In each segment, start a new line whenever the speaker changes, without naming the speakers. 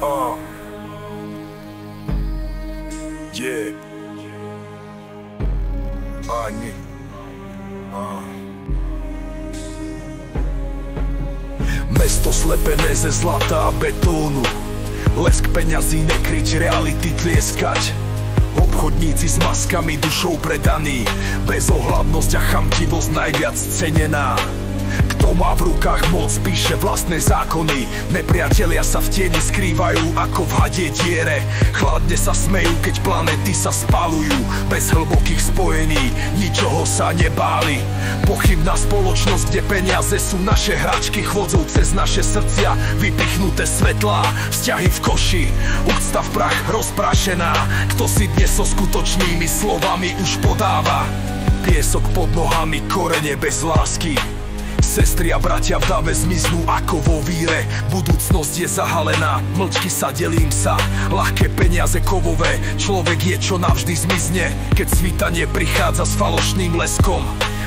Oh. Yeah. Ani. Mesto slepené ze zlata a betónu, lesk peňazí nekryť, reality tlieskať. Obchodníci s maskami dušou predaní, bezohľadnosť a chamtivosť najviac cenená. Kto má v rukách moc, píše vlastné zákony. Nepriatelia sa v tieni skrývajú ako v hadie diere. Chladne sa smejú, keď planéty sa spalujú. Bez hlbokých spojení ničoho sa nebáli. Pochybná spoločnosť, kde peniaze sú naše hračky, chvodzou cez naše srdcia vypichnuté svetlá. Vzťahy v koši, úcta v prach rozprašená. Kto si dnes so skutočnými slovami už podáva? Piesok pod nohami, korene bez lásky. Sestry a bratia v dave zmiznú ako vo víre. Budúcnosť je zahalená, mlčky sa, delím sa. Ľahké peniaze kovové, človek je čo navždy zmizne. Keď svítanie prichádza s falošným leskom,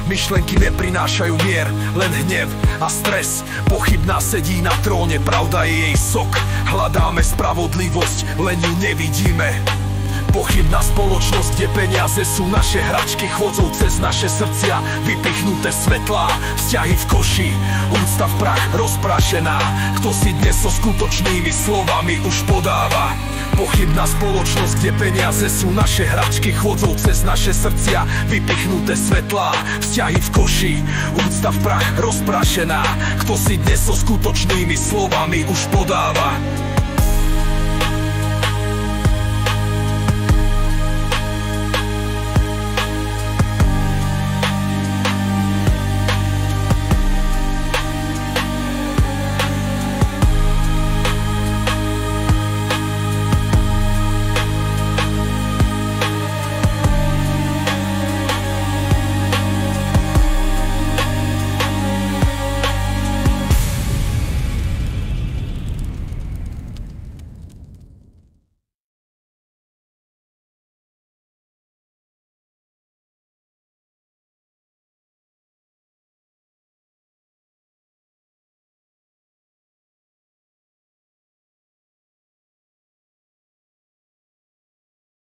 myšlenky neprinášajú mier, len hnev a stres. Pochybná sedí na tróne, pravda je jej sok. Hľadáme spravodlivosť, len ju nevidíme. Pochybná spoločnosť, kde peniaze sú naše hračky, chvodzou cez naše srdcia vypichnuté svetlá. Vzťahy v koši, úcta v prach rozprašená. Kto si dnes so skutočnými slovami už podáva? Pochybná spoločnosť, kde peniaze sú naše hračky, chvodzou cez naše srdcia vypichnuté svetlá. Vzťahy v koši, úcta v prach rozprašená. Kto si dnes so skutočnými slovami už podáva?